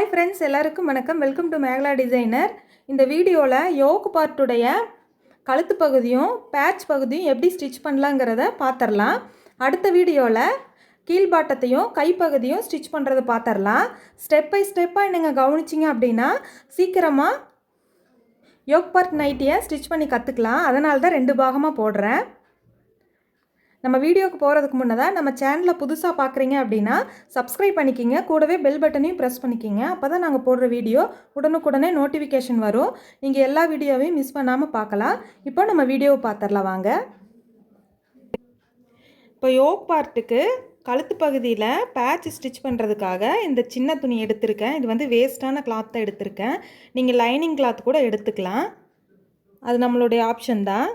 Hi friends, எல்லாருக்கும் வணக்கம். Welcome to Megala designer. இந்த வீடியோவில் யோக் பார்ட்டுடைய கழுத்து பகுதியும் பேட்ச் பகுதியும் எப்படி ஸ்டிச் பண்ணலாங்கிறத பார்த்துடலாம். அடுத்த வீடியோவில் கீழ்பாட்டத்தையும் கைப்பகுதியும் ஸ்டிச் பண்ணுறதை பார்த்துடலாம். ஸ்டெப் பை ஸ்டெப்பாக நீங்கள் கவனிச்சிங்க அப்படின்னா சீக்கிரமாக யோக் பார்ட் நைட்டியை ஸ்டிச் பண்ணி கற்றுக்கலாம். அதனால தான் 2 பாகமாக போடுறேன். நம்ம வீடியோக்கு போகிறதுக்கு முன்னதாக நம்ம சேனலை புதுசாக பார்க்குறீங்க அப்படின்னா சப்ஸ்கிரைப் பண்ணிக்கிங்க, கூடவே பெல் பட்டனையும் ப்ரெஸ் பண்ணிக்கிங்க. அப்போ தான் நாங்கள் போடுற வீடியோ உடனுக்குடனே நோட்டிஃபிகேஷன் வரும். நீங்கள் எல்லா வீடியோவையும் மிஸ் பண்ணாமல் பார்க்கலாம். இப்போ நம்ம வீடியோவை பார்த்துடலாம் வாங்க. இப்போ யோக் பார்ட்டுக்கு கழுத்து பகுதியில் பேட்ச் ஸ்டிச் பண்ணுறதுக்காக இந்த சின்ன துணி எடுத்திருக்கேன். இது வந்து வேஸ்ட்டான கிளாத் தான் எடுத்திருக்கேன். நீங்கள் லைனிங் கிளாத் கூட எடுத்துக்கலாம், அது நம்மளுடைய ஆப்ஷன் தான்.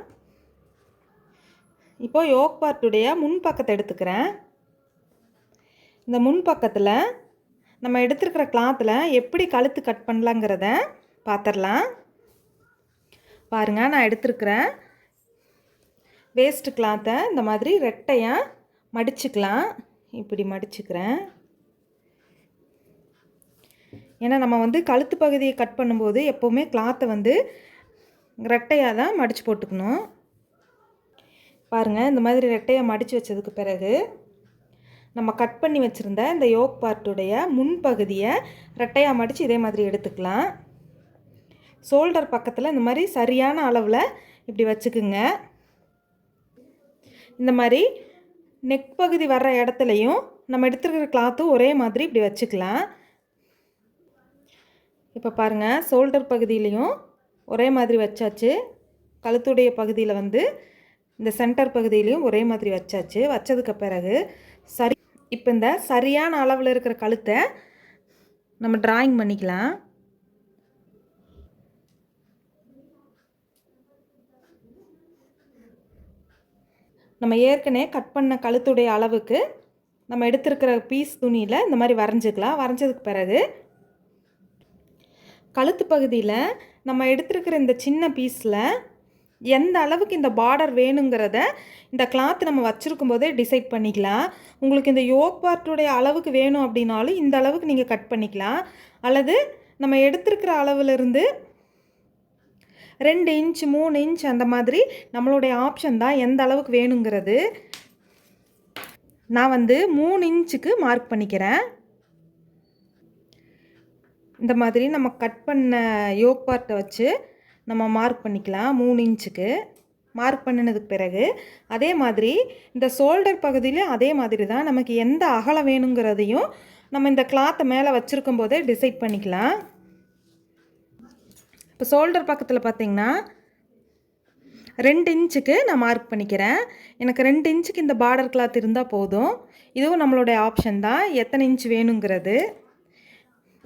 இப்போ யோக் பார்ட்டுடைய முன்பக்கத்தை எடுத்துக்கிறேன். இந்த முன்பக்கத்தில் நம்ம எடுத்துருக்கிற கிளாத்தில் எப்படி கழுத்து கட் பண்ணலாங்கிறத பார்த்துடலாம். பாருங்கள், நான் எடுத்துருக்கிறேன் வேஸ்ட்டு கிளாத்தை இந்த மாதிரி ரெட்டையாக மடிச்சுக்கலாம். இப்படி மடிச்சுக்கிறேன். ஏன்னா நம்ம வந்து கழுத்து பகுதியை கட் பண்ணும்போது எப்போவுமே கிளாத்தை வந்து ரெட்டையாக தான் மடித்து போட்டுக்கணும். பாருங்கள், இந்த மாதிரி ரெட்டையாக மடித்து வச்சதுக்கு பிறகு நம்ம கட் பண்ணி வச்சுருந்த இந்த யோக் பார்ட்டுடைய முன்பகுதியை ரெட்டையாக மடித்து இதே மாதிரி எடுத்துக்கலாம். ஷோல்டர் பக்கத்தில் இந்த மாதிரி சரியான அளவில் இப்படி வச்சுக்குங்க. இந்த மாதிரி நெக் பகுதி வர்ற இடத்துலையும் நம்ம எடுத்துருக்கிற கிளாத்தும் ஒரே மாதிரி இப்படி வச்சுக்கலாம். இப்போ பாருங்கள், ஷோல்டர் பகுதியிலையும் ஒரே மாதிரி வச்சாச்சு. கழுத்துடைய பகுதியில் வந்து இந்த சென்டர் பகுதியிலையும் ஒரே மாதிரி வச்சாச்சு. வச்சதுக்கு பிறகு இப்போ இந்த சரியான அளவில் இருக்கிற கழுத்தை நம்ம டிராயிங் பண்ணிக்கலாம். நம்ம ஏற்கனவே கட் பண்ண கழுத்துடைய அளவுக்கு நம்ம எடுத்துருக்கிற பீஸ் துணியில் இந்த மாதிரி வரைஞ்சிக்கலாம். வரைஞ்சதுக்கு பிறகு கழுத்து பகுதியில் நம்ம எடுத்துருக்கிற இந்த சின்ன பீஸில் எந்த அளவுக்கு இந்த பார்டர் வேணுங்கிறத இந்த கிளாத் நம்ம வச்சுருக்கும் போதே டிசைட் பண்ணிக்கலாம். உங்களுக்கு இந்த யோக் பார்ட்டுடைய அளவுக்கு வேணும் அப்படின்னாலும் இந்த அளவுக்கு நீங்கள் கட் பண்ணிக்கலாம். அல்லது நம்ம எடுத்துருக்கிற அளவுலேருந்து 2 இன்ச் 3 இன்ச் அந்த மாதிரி நம்மளுடைய ஆப்ஷன் தான் எந்த அளவுக்கு வேணுங்கிறது. நான் வந்து 3 இன்ச்சுக்கு மார்க் பண்ணிக்கிறேன். இந்த மாதிரி நம்ம கட் பண்ண யோக் பார்ட்டை வச்சு நம்ம மார்க் பண்ணிக்கலாம். 3 இன்ச்சுக்கு மார்க் பண்ணினதுக்கு பிறகு அதே மாதிரி இந்த ஷோல்டர் பகுதியிலையும் அதே மாதிரி தான் நமக்கு எந்த அகலம் வேணுங்கிறதையும் நம்ம இந்த கிளாத்தை மேலே வச்சுருக்கும் போதே டிசைட் பண்ணிக்கலாம். இப்போ ஷோல்டர் பக்கத்தில் பார்த்திங்கன்னா 2 இன்ச்சுக்கு நான் மார்க் பண்ணிக்கிறேன். எனக்கு 2 இன்ச்சுக்கு இந்த பார்டர் கிளாத் இருந்தால் போதும். இதுவும் நம்மளுடைய ஆப்ஷன் தான் எத்தனை இன்ச் வேணுங்கிறது.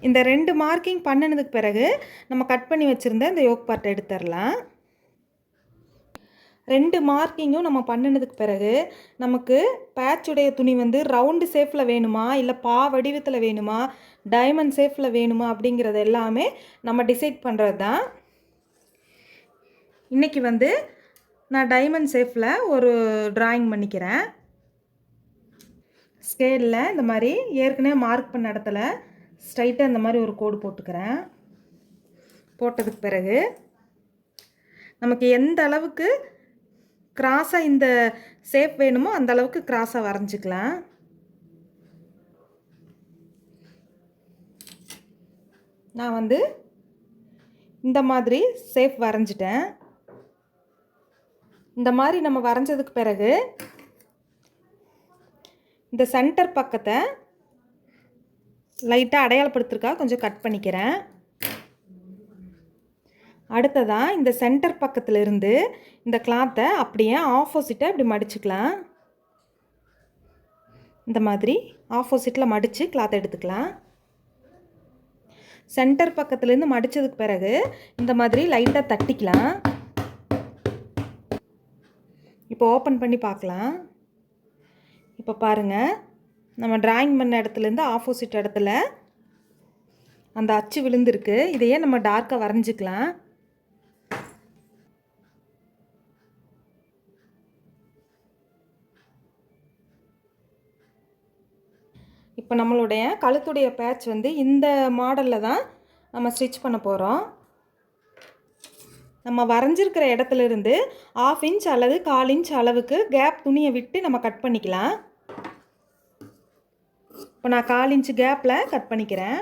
இந்த 2 மார்க்கிங் பண்ணினதுக்கு பிறகு நம்ம கட் பண்ணி வச்சுருந்த இந்த யோக் பார்ட்டை எடுத்துடலாம். 2 மார்க்கிங்கும் நம்ம பண்ணினதுக்கு பிறகு நமக்கு பேட்சுடைய துணி வந்து ரவுண்டு ஷேப்பில் வேணுமா, இல்லை பா வடிவத்தில் வேணுமா, டைமண்ட் ஷேப்பில் வேணுமா அப்படிங்கிறது எல்லாமே நம்ம டிசைட் பண்ணுறது தான். இன்றைக்கி வந்து நான் டைமண்ட் ஷேப்பில் ஒரு டிராயிங் பண்ணிக்கிறேன். ஸ்கேலில் இந்த மாதிரி ஏற்கனவே மார்க் பண்ண இடத்துல ஸ்ட்ரைட்டாக இந்த மாதிரி ஒரு கோடு போட்டுக்கிறேன். போட்டதுக்கு பிறகு நமக்கு எந்த அளவுக்கு கிராஸாக இந்த ஷேப் வேணுமோ அந்த அளவுக்கு கிராஸாக வரைஞ்சிக்கலாம். நான் வந்து இந்த மாதிரி ஷேப் வரைஞ்சிட்டேன். இந்த மாதிரி நம்ம வரைஞ்சதுக்கு பிறகு இந்த சென்டர் பக்கத்தை லைட்டாக அடையாளப்படுத்திருக்கா கொஞ்சம் கட் பண்ணிக்கிறேன். அடுத்ததாக இந்த சென்டர் பக்கத்தில் இருந்து இந்த கிளாத்தை அப்படியே ஆப்போசிட்டாக இப்படி மடிச்சுக்கலாம். இந்த மாதிரி ஆப்போசிட்டில் மடித்து கிளாத்தை எடுத்துக்கலாம். சென்டர் பக்கத்துலேருந்து மடித்ததுக்கு பிறகு இந்த மாதிரி லைட்டாக தட்டிக்கலாம். இப்போ ஓப்பன் பண்ணி பார்க்கலாம். இப்போ பாருங்கள், நம்ம டிராயிங் பண்ண இடத்துலேருந்து ஆப்போசிட் இடத்துல அந்த அச்சு விழுந்திருக்கு. இதையே நம்ம டார்க்காக வரைஞ்சிக்கலாம். இப்போ இப்போ நம்மளுடைய கழுத்துடைய பேட்ச் வந்து இந்த மாடலில் தான் நம்ம ஸ்டிச் பண்ண போகிறோம். நம்ம வரைஞ்சிருக்கிற இடத்துலேருந்து 1/2 இன்ச் அல்லது 1/4 இன்ச் அளவுக்கு கேப் துணியை விட்டு நம்ம கட் பண்ணிக்கலாம். இப்போ நான் 1/4 இன்ச் கேப்பில் கட் பண்ணிக்கிறேன்.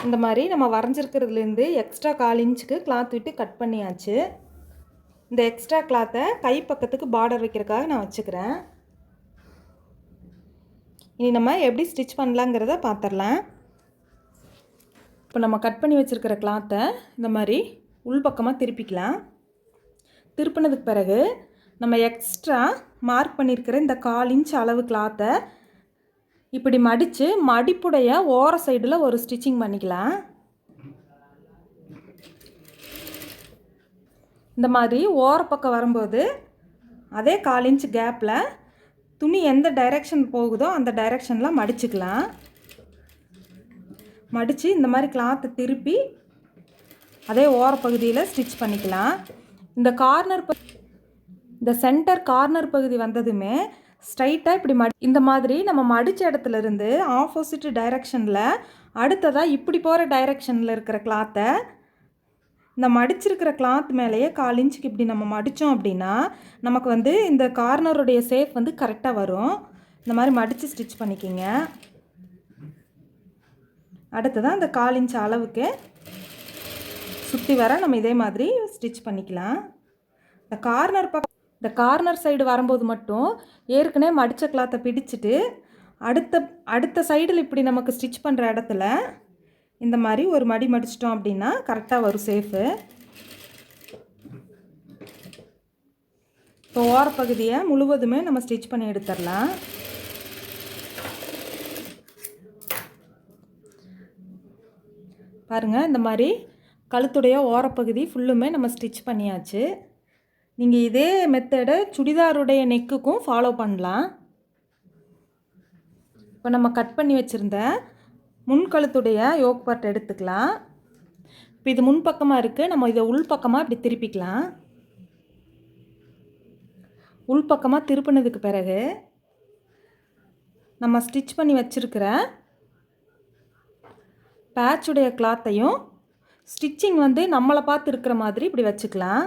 இந்த மாதிரி நம்ம வரைஞ்சிருக்கிறதுலேருந்து எக்ஸ்ட்ரா 1/4 இன்ச்சுக்கு கிளாத் விட்டு கட் பண்ணியாச்சு. இந்த எக்ஸ்ட்ரா கிளாத்தை கை பக்கத்துக்கு பார்டர் வைக்கிறதுக்காக நான் வச்சுக்கிறேன். இனி நம்ம எப்படி ஸ்டிச் பண்ணலாங்கிறத பார்த்துடலாம். இப்போ நம்ம கட் பண்ணி வச்சுருக்கிற கிளாத்தை இந்த மாதிரி உள்பக்கமாக திருப்பிக்கலாம். திருப்பினதுக்கு பிறகு நம்ம எக்ஸ்ட்ரா மார்க் பண்ணியிருக்கிற இந்த 1/4 இன்ச் அளவு கிளாத்தை இப்படி மடித்து மடிப்புடைய ஓர சைடில் ஒரு ஸ்டிச்சிங் பண்ணிக்கலாம். இந்த மாதிரி ஓர பக்கம் வரும்போது அதே 1/4 இன்ச் கேப்பில் துணி எந்த டைரெக்ஷன் போகுதோ அந்த டைரெக்ஷனில் மடிச்சுக்கலாம். மடித்து இந்த மாதிரி கிளாத்தை திருப்பி அதே ஓர பகுதியில் ஸ்டிச் பண்ணிக்கலாம். இந்த இந்த சென்டர் கார்னர் பகுதி வந்ததுமே ஸ்ட்ரைட்டாக இப்படி இந்த மாதிரி நம்ம மடித்த இடத்துலேருந்து ஆப்போசிட் டைரெக்ஷனில் அடுத்ததாக இப்படி போகிற டைரெக்ஷனில் இருக்கிற கிளாத்தை இந்த மடிச்சிருக்கிற கிளாத் மேலேயே 1/4 இன்ச்சுக்கு இப்படி நம்ம மடித்தோம் அப்படின்னா நமக்கு வந்து இந்த கார்னருடைய ஷேப் வந்து கரெக்டாக வரும். இந்த மாதிரி மடித்து ஸ்டிச் பண்ணிக்கிங்க. அடுத்ததான் இந்த 1/4 இன்ச் அளவுக்கு சுற்றி வர நம்ம இதே மாதிரி ஸ்டிச் பண்ணிக்கலாம். இந்த கார்னர் சைடு வரும்போது மட்டும் ஏற்கனவே மடித்த கிளாத்தை பிடிச்சிட்டு அடுத்த சைடில் இப்படி நமக்கு ஸ்டிச் பண்ணுற இடத்துல இந்த மாதிரி ஒரு மடி மடிச்சிட்டோம் அப்படின்னா கரெக்டாக வரும் சேஃபு. இப்போ ஓரப்பகுதியை முழுவதுமே நம்ம ஸ்டிச் பண்ணி எடுத்துடலாம். பாருங்கள், இந்த மாதிரி கழுத்துடைய ஓரப்பகுதி ஃபுல்லுமே நம்ம ஸ்டிச் பண்ணியாச்சு. நீங்கள் இதே மெத்தடை சுடிதாருடைய நெக்குக்கும் ஃபாலோ பண்ணலாம். இப்போ நம்ம கட் பண்ணி வச்சுருந்த முன்கழுத்துடைய யோக் பார்ட் எடுத்துக்கலாம். இப்போ இது முன்பக்கமாக இருக்குது, நம்ம இதை உள்பக்கமாக இப்படி திருப்பிக்கலாம். உள்பக்கமாக திருப்பினதுக்கு பிறகு நம்ம ஸ்டிச் பண்ணி வச்சுருக்கிற பேட்சுடைய கிளாத்தையும் ஸ்டிச்சிங் வந்து நம்மளை பார்த்து இருக்கிற மாதிரி இப்படி வச்சுக்கலாம்.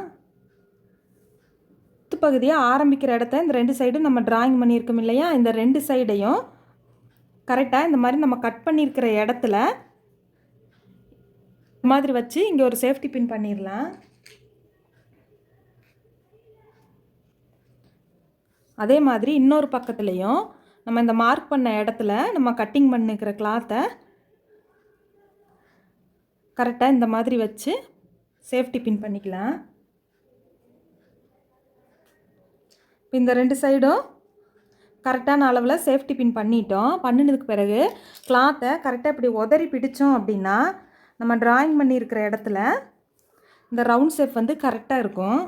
பகுதியாக ஆரம்பிக்கிற இடத்த இந்த 2 சைடும் நம்ம டிராயிங் பண்ணியிருக்கோம் இல்லையா, இந்த 2 சைடையும் கரெக்டாக இந்த மாதிரி நம்ம கட் பண்ணியிருக்கிற இடத்துல இந்த மாதிரி வச்சு இங்கே ஒரு சேஃப்டி பின் பண்ணிடலாம். அதே மாதிரி இன்னொரு பக்கத்துலேயும் நம்ம இந்த மார்க் பண்ண இடத்துல நம்ம கட்டிங் பண்ணிக்கிற கிளாத்தை கரெக்டாக இந்த மாதிரி வச்சு சேஃப்டி பின் பண்ணிக்கலாம். இந்த 2 சைடும் கரெக்டான அளவில் சேஃப்டி பின் பண்ணினதுக்கு பிறகு கிளாத்தை கரெக்டாக இப்படி உதறி பிடிச்சோம் அப்படின்னா நம்ம டிராயிங் பண்ணியிருக்கிற இடத்துல இந்த ரவுண்ட் ஷேப் வந்து கரெக்டாக இருக்கும்.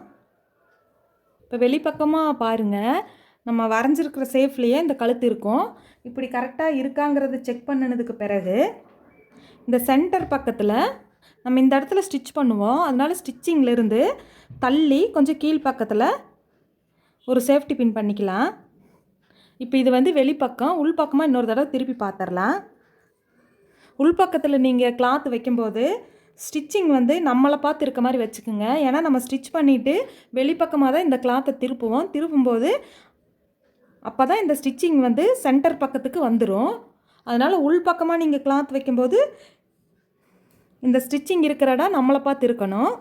இப்போ வெளிப்பக்கமாக பாருங்கள், நம்ம வரைஞ்சிருக்கிற ஷேப்லேயே இந்த கழுத்து இருக்கும். இப்படி கரெக்டாக இருக்காங்கிறது செக் பண்ணினதுக்கு பிறகு இந்த சென்டர் பக்கத்தில் நம்ம இந்த இடத்துல ஸ்டிச் பண்ணுவோம். அதனால் ஸ்டிச்சிங்லேருந்து தள்ளி கொஞ்சம் கீழ் பக்கத்தில் ஒரு சேஃப்டி பின் பண்ணிக்கலாம். இப்போ இது வந்து வெளிப்பக்கம், உள்பக்கமாக இன்னொரு தடவை திருப்பி பார்த்துடலாம். உள்பக்கத்தில் நீங்கள் கிளாத் வைக்கும்போது ஸ்டிச்சிங் வந்து நம்மளை பார்த்து இருக்க மாதிரி வச்சுக்கோங்க. ஏன்னா நம்ம ஸ்டிச் பண்ணிவிட்டு வெளிப்பக்கமாக தான் இந்த கிளாத்தை திருப்பும்போது அப்போ தான் இந்த ஸ்டிச்சிங் வந்து சென்டர் பக்கத்துக்கு வந்துடும். அதனால் உள்பக்கமாக நீங்கள் கிளாத் வைக்கும்போது இந்த ஸ்டிச்சிங் இருக்கிற இடம் நம்மளை பார்த்து இருக்கணும்.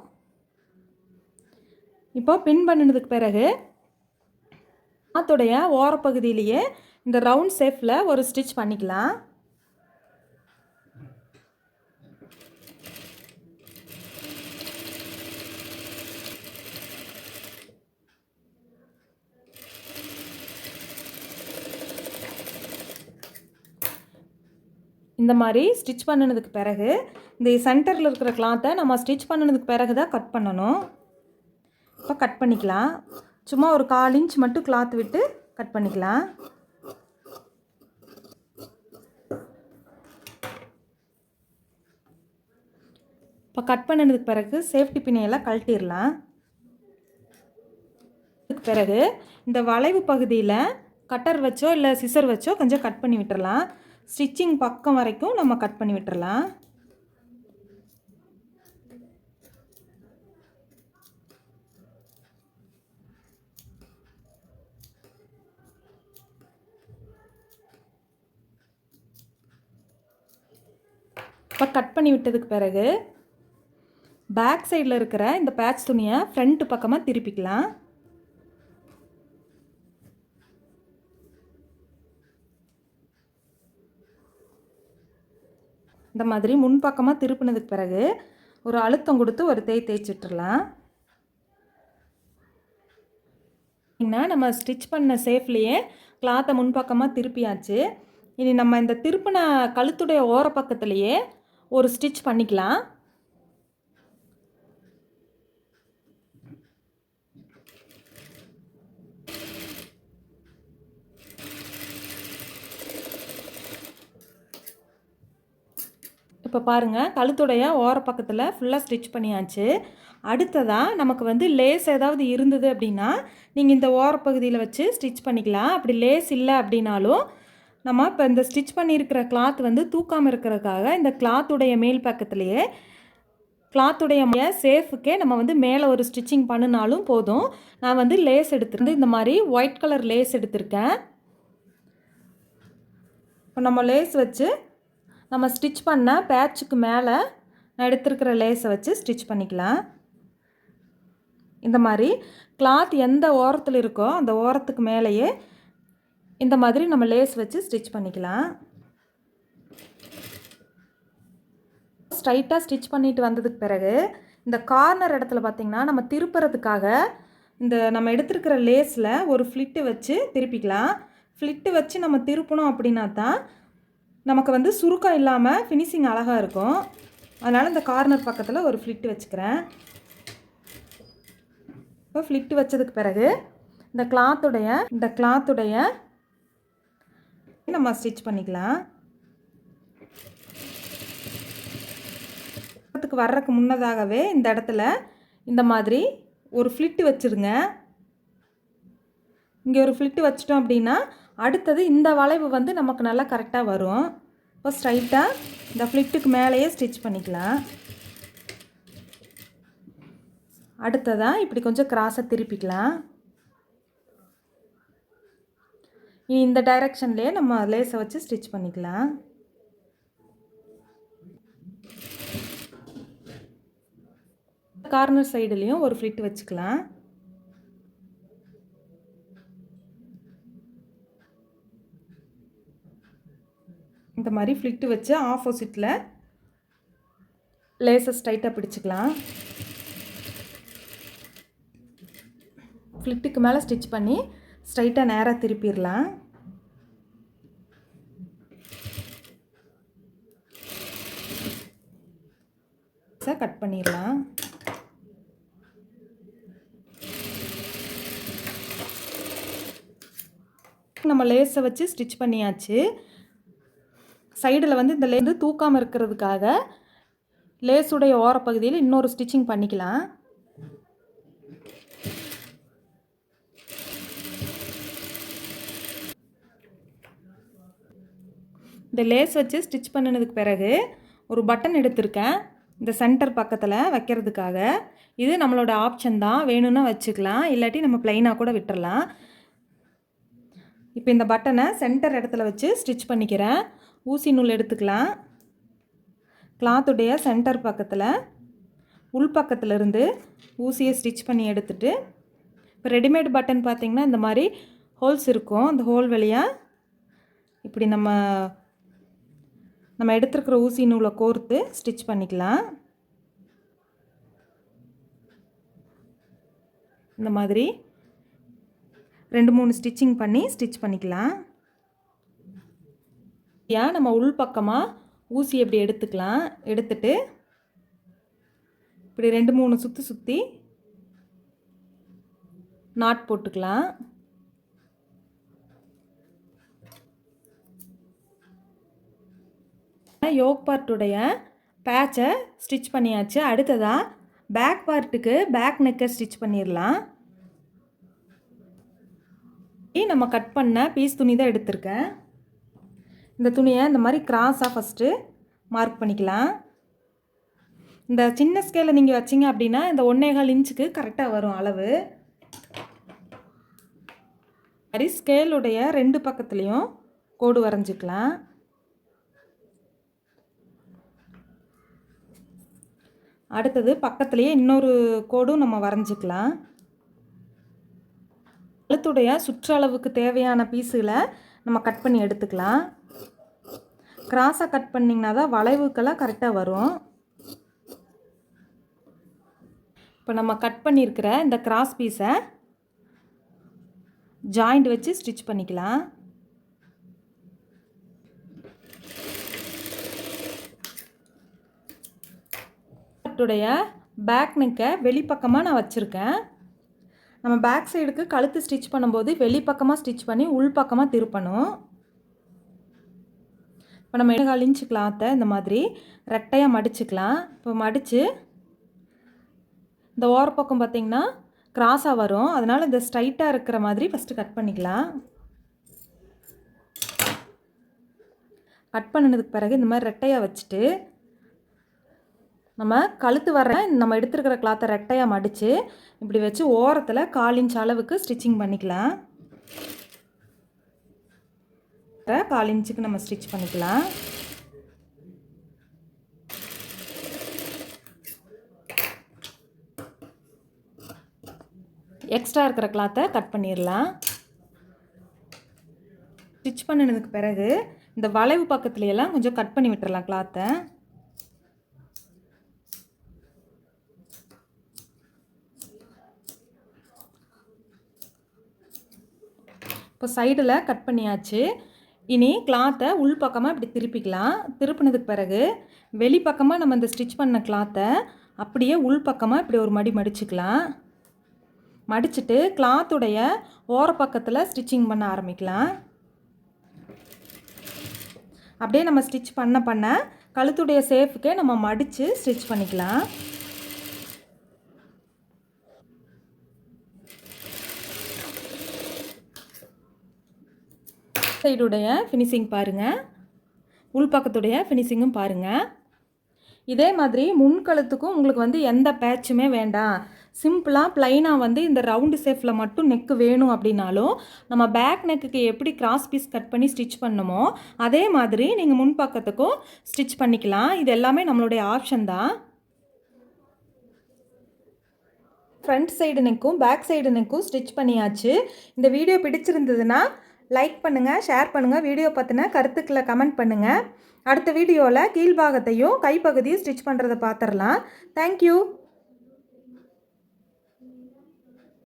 இப்போ பின் பண்ணினதுக்கு பிறகு கிளாத்துடைய ஓரப்பகுதியிலேயே இந்த ரவுண்ட் ஷேப்பில் ஒரு ஸ்டிச் பண்ணிக்கலாம். இந்த மாதிரி ஸ்டிச் பண்ணினதுக்கு பிறகு இந்த சென்டரில் இருக்கிற கிளாத்தை நம்ம ஸ்டிச் பண்ணினதுக்கு பிறகு தான் கட் பண்ணணும். இப்போ கட் பண்ணிக்கலாம். சும்மா ஒரு 1/4 இன்ச் மட்டும் கிளாத் விட்டு கட் பண்ணிக்கலாம். இப்போ கட் பண்ணினதுக்கு பிறகு சேஃப்டி பின்னையெல்லாம் கழட்டிடலாம். பிறகு இந்த வளைவு பகுதியில் கட்டர் வச்சோ இல்லை சிசர் வச்சோ கொஞ்சம் கட் பண்ணி விட்டுறலாம். ஸ்டிச்சிங் பக்கம் வரைக்கும் நம்ம கட் பண்ணி விட்டுறலாம். இப்போ கட் பண்ணி விட்டதுக்கு பிறகு பேக் சைடில் இருக்கிற இந்த பேட்ச் துணியை ஃப்ரண்ட் பக்கமாக திருப்பிக்கலாம். இந்த மாதிரி முன்பக்கமாக திருப்பினதுக்கு பிறகு ஒரு அழுத்தம் கொடுத்து ஒரு தேய்ச்சி விட்டுறலாம். நம்ம ஸ்டிச் பண்ண சேஃப்லேயே கிளாத்தை முன்பக்கமாக திருப்பியாச்சு. இனி நம்ம இந்த திருப்பின கழுத்துடைய ஓர பக்கத்துலேயே ஒரு ஸ்டிச் பண்ணிக்கலாம். இப்போ பாருங்கள், கழுத்துடைய ஓர பக்கத்தில் ஃபுல்லாக ஸ்டிச் பண்ணியாச்சு. அடுத்ததாக நமக்கு வந்து லேஸ் ஏதாவது இருந்தது அப்படின்னா நீங்கள் இந்த ஓரப்பகுதியில் வச்சு ஸ்டிச் பண்ணிக்கலாம். அப்படி லேஸ் இல்லை அப்படின்னாலும் நம்ம இப்போ இந்த ஸ்டிச் பண்ணியிருக்கிற கிளாத் வந்து தூக்காமல் இருக்கிறதுக்காக இந்த கிளாத்துடைய மேல் பக்கத்துலேயே கிளாத்துடைய சேஃபுக்கே நம்ம வந்து மேலே ஒரு ஸ்டிச்சிங் பண்ணினாலும் போதும். நான் வந்து லேஸ் எடுத்துருந்து இந்த மாதிரி ஒயிட் கலர் லேஸ் எடுத்திருக்கேன். இப்போ நம்ம லேஸ் வச்சு நம்ம ஸ்டிச் பண்ண பேட்சுக்கு மேலே நான் எடுத்துருக்கிற லேஸை வச்சு ஸ்டிச் பண்ணிக்கலாம். இந்த மாதிரி கிளாத் எந்த ஓரத்தில் இருக்கோ அந்த ஓரத்துக்கு மேலேயே இந்த மாதிரி நம்ம லேஸ் வச்சு ஸ்டிச் பண்ணிக்கலாம். ஸ்ட்ரைட்டாக ஸ்டிச் பண்ணிட்டு வந்ததுக்கு பிறகு இந்த கார்னர் இடத்துல பார்த்திங்கன்னா நம்ம திருப்புறதுக்காக இந்த நம்ம எடுத்துருக்கிற லேஸில் ஒரு ஃப்ளிட்டு வச்சு திருப்பிக்கலாம். ஃப்ளிட்டு வச்சு நம்ம திருப்பணும் அப்படின்னா தான் நமக்கு வந்து சுருக்கம் இல்லாமல் ஃபினிஷிங் அழகாக இருக்கும். அதனால் இந்த கார்னர் பக்கத்தில் ஒரு ஃப்ளிட்டு வச்சுக்கிறேன். இப்போ ஃப்ளிட்டு வச்சதுக்கு பிறகு இந்த கிளாத்துடைய நம்ம ஸ்டிச் பண்ணிக்கலாம். வர்றதுக்கு முன்னதாகவே இந்த இடத்துல இந்த மாதிரி ஒரு ஃப்ளிட்டு வச்சுருங்க. இங்கே ஒரு ஃப்ளிட்டு வச்சிட்டோம் அப்படின்னா அடுத்தது இந்த வளைவு வந்து நமக்கு நல்லா கரெக்டாக வரும். இப்போ ஸ்ட்ரைட்டாக இந்த ஃப்ளிட்டுக்கு மேலேயே ஸ்டிச் பண்ணிக்கலாம். அடுத்ததாக இப்படி கொஞ்சம் கிராஸை திருப்பிக்கலாம். இந்த டைரெக்ஷன்லேயே நம்ம லேஸை வச்சு ஸ்டிச் பண்ணிக்கலாம். கார்னர் சைடுலேயும் ஒரு ஃப்ளிட் வச்சுக்கலாம். இந்த மாதிரி ஃப்ளிட்டு வச்சு ஆப்போசிட்டில் லேஸை ஸ்ட்ரைட்டாக பிடிச்சிக்கலாம். ஃப்ளிட்டுக்கு மேலே ஸ்டிச் பண்ணி ஸ்ட்ரைட்டாக நேராக திருப்பிடலாம். கட் பண்ணிடலாம். நம்ம லேஸை வச்சு ஸ்டிச் பண்ணியாச்சு. சைடில் வந்து இந்த லேஸ் தூக்காமல் இருக்கிறதுக்காக லேஸுடைய ஓரப்பகுதியில் இன்னொரு ஸ்டிச்சிங் பண்ணிக்கலாம். இந்த லேஸ் வச்சு ஸ்டிச் பண்ணினதுக்கு பிறகு ஒரு பட்டன் எடுத்திருக்கேன் இந்த சென்டர் பக்கத்தில் வைக்கிறதுக்காக. இது நம்மளோட ஆப்ஷன் தான், வேணும்னா வச்சுக்கலாம், இல்லாட்டி நம்ம ப்ளைனாக கூட விட்டுறலாம். இப்போ இந்த பட்டனை சென்டர் இடத்துல வச்சு ஸ்டிச் பண்ணிக்கிறேன். ஊசி நூல் எடுத்துக்கலாம். கிளாத்துடைய சென்டர் பக்கத்தில் உள் பக்கத்துலேருந்து ஊசியை ஸ்டிச் பண்ணி எடுத்துட்டு, இப்போ ரெடிமேட் பட்டன் பார்த்திங்கன்னா இந்த மாதிரி ஹோல்ஸ் இருக்கும். அந்த ஹோல் வழியாக இப்படி நம்ம எடுத்துருக்கிற ஊசி நூலை கோர்த்து ஸ்டிச் பண்ணிக்கலாம். இந்த மாதிரி 2-3 ஸ்டிச்சிங் பண்ணி ஸ்டிச் பண்ணிக்கலாம். நம்ம உள் பக்கமாக ஊசி எப்படி எடுத்துக்கலாம். எடுத்துட்டு இப்படி 2-3 சுற்றி நாட் போட்டுக்கலாம். யோக் பார்ட்டுடைய பேட்சை ஸ்டிச் பண்ணியாச்சு. அடுத்ததாக பேக் பார்ட்டுக்கு பேக் நெக்கை ஸ்டிச் பண்ணிடலாம். நம்ம கட் பண்ண பீஸ் துணி தான் எடுத்திருக்கேன். இந்த துணியை இந்த மாதிரி கிராஸாக ஃபஸ்ட்டு மார்க் பண்ணிக்கலாம். இந்த சின்ன ஸ்கேலை நீங்கள் வச்சிங்க அப்படின்னா இந்த 1.25 இன்ச்சுக்கு கரெக்டாக வரும் அளவு. மாதிரி ஸ்கேலுடைய 2 பக்கத்துலேயும் கோடு வரைஞ்சிக்கலாம். அடுத்தது பக்கத்துலேயே இன்னொரு கோடும் நம்ம வரைஞ்சிக்கலாம். கழுத்துடைய சுற்றளவுக்கு தேவையான பீஸுகளை நம்ம கட் பண்ணி எடுத்துக்கலாம். கிராஸாக கட் பண்ணிங்கன்னா தான் வளைவுக்கெல்லாம் கரெக்டாக வரும். இப்போ நம்ம கட் பண்ணியிருக்கிற இந்த கிராஸ் பீஸை ஜாயிண்ட் வச்சு ஸ்டிச் பண்ணிக்கலாம். பேக் நெக்கை வெளிப்பக்கமாக நான் வச்சுருக்கேன். நம்ம பேக் சைடுக்கு கழுத்து ஸ்டிச் பண்ணும்போது வெளிப்பக்கமாக ஸ்டிச் பண்ணி உள்பக்கமாக திருப்பணும். இப்போ நம்ம 1.25 இன்ச்சு கிளாத்தை இந்த மாதிரி ரெட்டையாக மடிச்சுக்கலாம். இப்போ மடித்து இந்த ஓரப்பக்கம் பார்த்திங்கன்னா கிராஸாக வரும். அதனால் இந்த ஸ்ட்ரைட்டாக இருக்கிற மாதிரி ஃபஸ்ட்டு கட் பண்ணிக்கலாம். கட் பண்ணினதுக்கு பிறகு இந்த மாதிரி ரெட்டையாக வச்சுட்டு நம்ம கழுத்து வர நம்ம எடுத்துருக்கிற கிளாத்தை ரெட்டையாக மடித்து இப்படி வச்சு ஓரத்தில் 1/4 இன்ச் அளவுக்கு ஸ்டிச்சிங் பண்ணிக்கலாம். 1/4 இன்ச்சுக்கு நம்ம ஸ்டிச் பண்ணிக்கலாம். எக்ஸ்ட்ரா இருக்கிற கிளாத்தை கட் பண்ணிடலாம். ஸ்டிச் பண்ணினதுக்கு பிறகு இந்த வளைவு பக்கத்துலையெல்லாம் கொஞ்சம் கட் பண்ணி விட்டுறலாம் கிளாத்தை. இப்போ சைடில் கட் பண்ணியாச்சு. இனி கிளாத்தை உள்பக்கமாக இப்படி திருப்பிக்கலாம். திருப்பினதுக்கு பிறகு வெளிப்பக்கமாக நம்ம இந்த ஸ்டிச் பண்ண கிளாத்தை அப்படியே உள்பக்கமாக இப்படி ஒரு மடி மடிச்சுக்கலாம். மடிச்சுட்டு கிளாத்துடைய ஓரப்பக்கத்தில் ஸ்டிச்சிங் பண்ண ஆரம்பிக்கலாம். அப்படியே நம்ம ஸ்டிச் பண்ண கழுத்துடைய சேஃபுக்கே நம்ம மடித்து ஸ்டிச் பண்ணிக்கலாம். சைடுடைய ஃபினிஷிங் பாருங்கள், உள்பக்கத்துடைய ஃபினிஷிங்கும் பாருங்கள். இதே மாதிரி முன்கழுத்துக்கும் உங்களுக்கு எந்த பேட்சுமே வேண்டாம், சிம்பிளாக ப்ளைனாக இந்த ரவுண்டு ஷேப்பில் மட்டும் நெக்கு வேணும் அப்படின்னாலும் நம்ம பேக் நெக்குக்கு எப்படி கிராஸ் பீஸ் கட் பண்ணி ஸ்டிச் பண்ணணுமோ அதே மாதிரி நீங்கள் முன்பக்கத்துக்கும் ஸ்டிச் பண்ணிக்கலாம். இது எல்லாமே நம்மளுடைய ஆப்ஷன் தான். ஃப்ரண்ட் சைடு நெக்கும் பேக் சைடு நெக்கும் ஸ்டிச் பண்ணியாச்சு. இந்த வீடியோ பிடிச்சிருந்ததுன்னா லைக் பண்ணுங்கள், ஷேர் பண்ணுங்கள், வீடியோ பற்றின கருத்துக்களை கமெண்ட் பண்ணுங்கள். அடுத்த வீடியோவில் கீழ்பாகத்தையும் கைப்பகுதியும் ஸ்டிச் பண்ணுறதை பார்த்துடலாம். தேங்க்யூ.